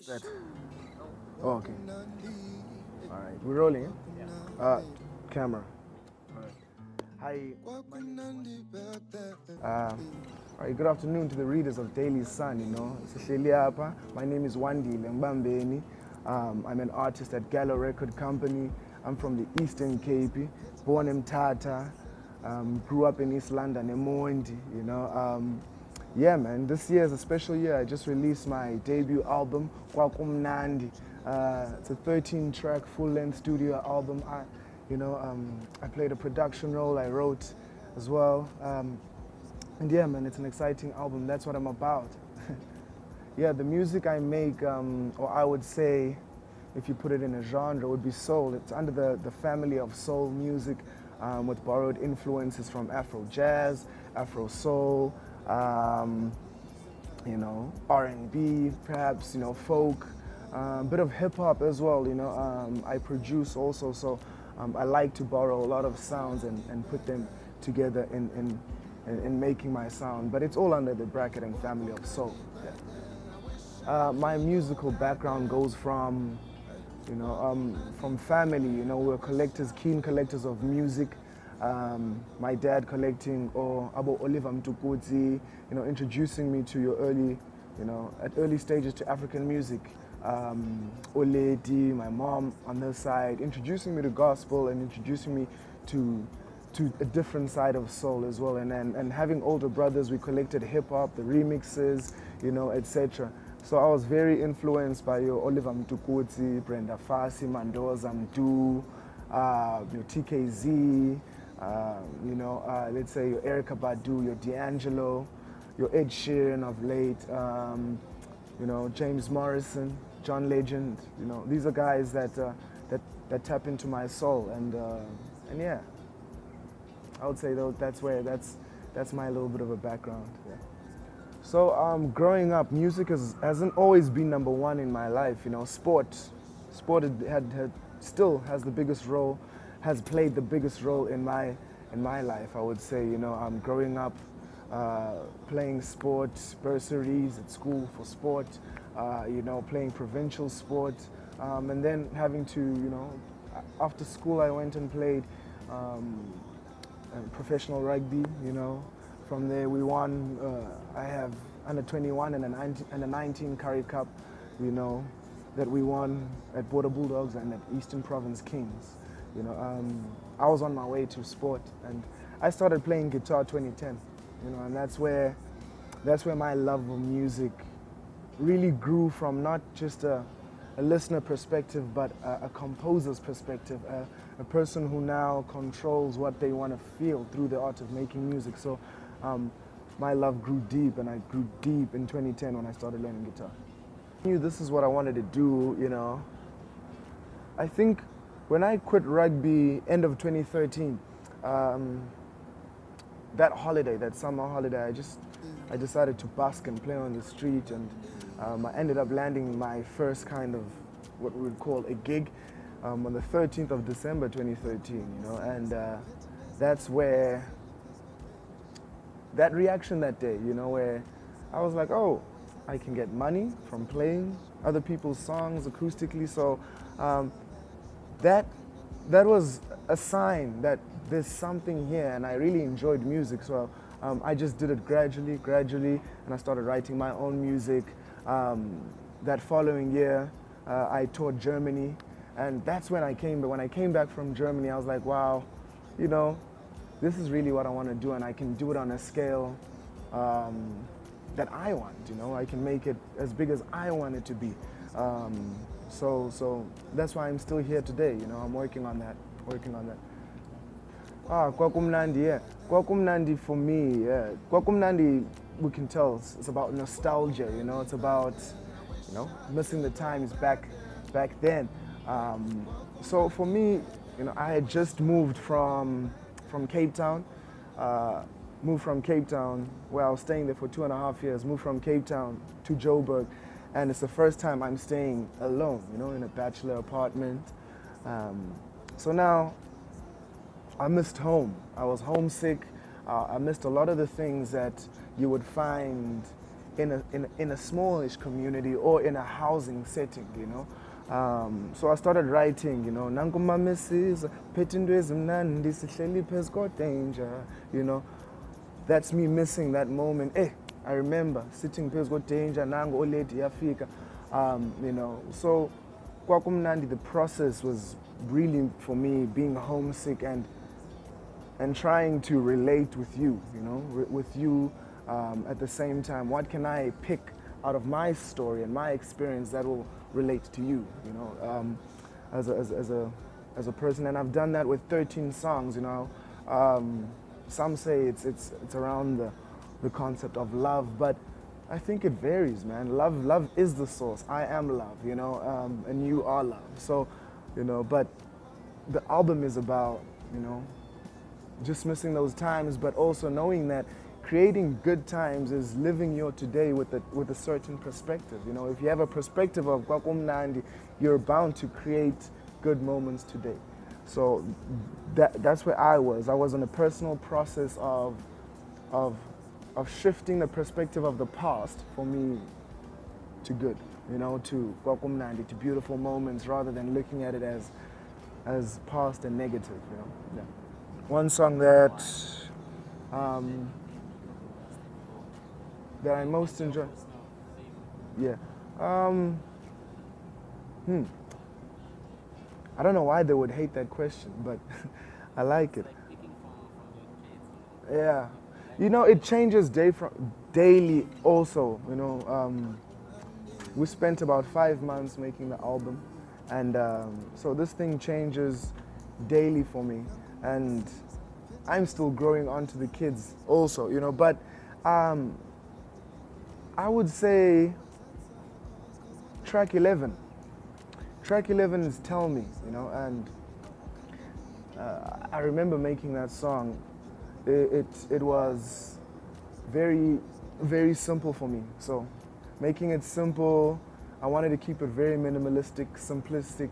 That. Oh, okay. All right. We're rolling. Camera. All right. Hi. All right. Good afternoon to the readers of Daily Sun. My name is Wandile Mbambeni. I'm an artist at Gallo Record Company. I'm from the Eastern Cape, born in Tata. Grew up in East London, Emondi. Yeah, man, this year is a special year. I just released my debut album, Kwakumnandi. It's a 13-track full-length studio album. I played a production role. I wrote as well. And yeah, man, it's an exciting album. That's what I'm about. Yeah, the music I make, or I would say, if you put it in a genre, would be soul. It's under the family of soul music with borrowed influences from Afro jazz, Afro soul, R&B, perhaps, folk, a bit of hip hop as well. I produce also, so I like to borrow a lot of sounds and put them together in making my sound. But it's all under the bracket and family of soul. Yeah. My musical background goes from family. We're collectors, keen collectors of music. My dad collecting, or Abo Oliver Mtukudzi, introducing me to your at early stages to African music. Oledi, my mom on her side, introducing me to gospel and introducing me to a different side of soul as well. And having older brothers, we collected hip hop, the remixes, etc. So I was very influenced by your Oliver Mtukudzi, Brenda Fassie, Mandoza Mdu, your TKZ, let's say your Erykah Badu, your D'Angelo, your Ed Sheeran of late, James Morrison, John Legend. These are guys that tap into my soul, and yeah, I would say though that's my little bit of a background. Yeah. So growing up, music hasn't always been number one in my life. Sport still has the biggest role, has played the biggest role in my life. I would say, growing up, playing sport, bursaries at school for sport, playing provincial sport, and then having to, after school I went and played professional rugby. From there we won. I have under 21 and a 19 Currie Cup, that we won at Border Bulldogs and at Eastern Province Kings. I was on my way to sport, and I started playing guitar 2010. And that's where my love of music really grew from, not just a listener perspective, but a composer's perspective, a person who now controls what they want to feel through the art of making music. So my love grew deep, and I grew deep in 2010 when I started learning guitar. I knew this is what I wanted to do. I think when I quit rugby end of 2013, that holiday, that summer holiday, I decided to busk and play on the street, and I ended up landing my first kind of what we would call a gig on the 13th of December 2013, and that's where that reaction that day, where I was like, oh, I can get money from playing other people's songs acoustically. So that was a sign that there's something here, and I really enjoyed music. So I just did it gradually, and I started writing my own music. That following year, I toured Germany, and that's when I came. But when I came back from Germany, I was like, wow, this is really what I want to do, and I can do it on a scale that I want. I can make it as big as I want it to be. So that's why I'm still here today. I'm working on that. Kwakumnandi, yeah. Kwakumnandi for me, yeah. Kwakumnandi, we can tell it's about nostalgia. It's about missing the times back then. So for me, I had just moved from Cape Town. Moved from Cape Town, where I was staying there for 2.5 years. Moved from Cape Town to Joburg, and it's the first time I'm staying alone, in a bachelor apartment. So now I missed home. I was homesick. I missed a lot of the things that you would find in a smallish community or in a housing setting, you know. So I started writing, you know, Nankuma Mrs. Petindwezim Nandi Sihleli Pezko Danger, you know. That's me missing that moment. I remember sitting Pezko Danger, Nango Oleti Yafika, you know. So Kwakumnandi, the process was really for me being homesick and trying to relate with you, you know, with you at the same time. What can I pick out of my story and my experience that will relate to you, you know, as a person? And I've done that with 13 songs, you know. Some say it's around the concept of love, but I think it varies, man. Love is the source. I am love, you know, and you are love. So, you know, but the album is about, you know, just missing those times, but also knowing that creating good times is living your today with a certain perspective. You know, if you have a perspective of Kwakumnandi, you're bound to create good moments today. So that's where I was. I was in a personal process of shifting the perspective of the past for me to good, you know, to Kwakumnandi, to beautiful moments, rather than looking at it as past and negative, you know. Yeah. One song that that I most enjoy. Yeah. I don't know why they would hate that question, but I like it. Yeah. You know, it changes daily also, you know. We spent about 5 months making the album, and so this thing changes daily for me, and I'm still growing onto the kids also, you know. But I would say track 11. Track 11 is Tell Me, you know, and I remember making that song. It was very, very simple for me. So making it simple, I wanted to keep it very minimalistic, simplistic,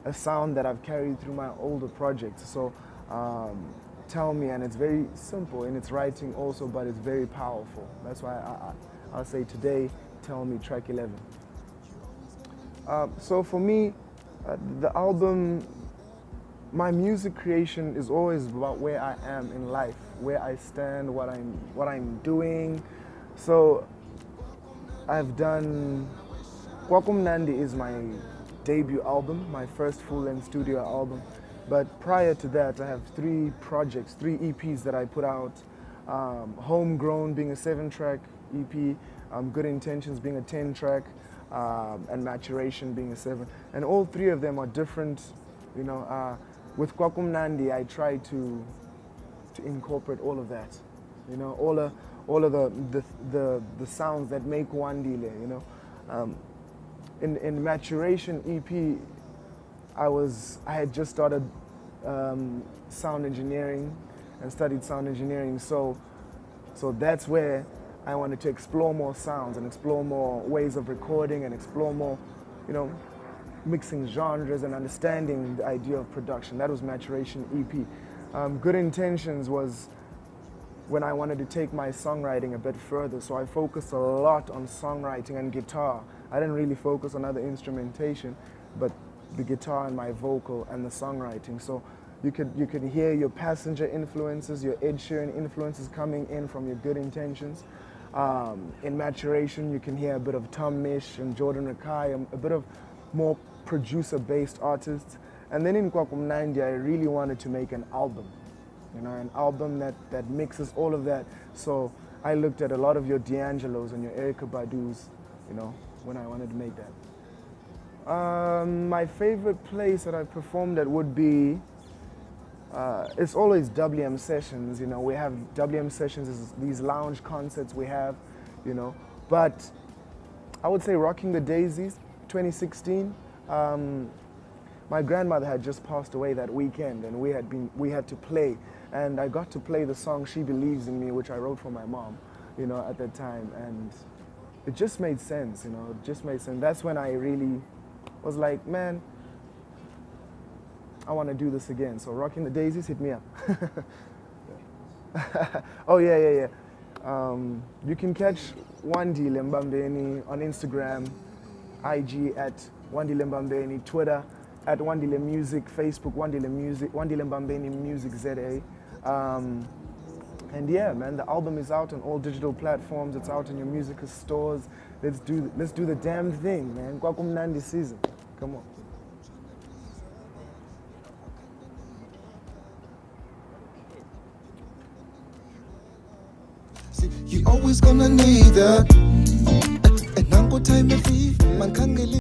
a sound that I've carried through my older projects. So Tell Me, and it's very simple in its writing also, but it's very powerful. That's why I'll say today, Tell Me, track 11. So for me, the album, my music creation is always about where I am in life, where I stand, what I'm doing. So I've done, Kwakumnandi is my debut album, my first full-length studio album. But prior to that, I have 3 projects, 3 EPs that I put out. Homegrown being a 7-track EP, Good Intentions being a 10-track, and Maturation being a 7. And all 3 of them are different, you know. With Kwakumnandi, I try to incorporate all of that, you know, all of the sounds that make Wandile, you know. In Maturation EP, I had just started sound engineering and studied sound engineering, so that's where I wanted to explore more sounds and explore more ways of recording and explore more, you know, mixing genres and understanding the idea of production. That was Maturation EP. Good Intentions was when I wanted to take my songwriting a bit further, so I focused a lot on songwriting and guitar. I didn't really focus on other instrumentation, but the guitar and my vocal and the songwriting. So you could hear your Passenger influences, your Ed Sheeran influences coming in from your Good Intentions. In Maturation, you can hear a bit of Tom Misch and Jordan Rakai, a bit of more producer-based artists. And then in Kwakumnandi, I really wanted to make an album, you know, an album that mixes all of that. So I looked at a lot of your D'Angelos and your Erykah Badu's, you know, when I wanted to make that. My favorite place that I performed at would be, it's always WM sessions, you know. We have WM sessions, is these lounge concerts we have, you know. But I would say Rocking the Daisies, 2016. My grandmother had just passed away that weekend, and we had to play, and I got to play the song She Believes in Me, which I wrote for my mom, you know, at that time, and it just made sense, you know. It just made sense. That's when I really was like, man, I want to do this again. So Rocking the Daisies, hit me up. Oh yeah. You can catch Wandile Mbambeni on Instagram, IG at Wandile Mbambeni, Twitter at Wandile Music, Facebook Wandile Music, Wandile Mbambeni Music ZA. And yeah, man, the album is out on all digital platforms. It's out in your music stores. Let's do the damn thing, man. Kwakumnandi season. Come on. See, you always gonna need that. And now go time if man can't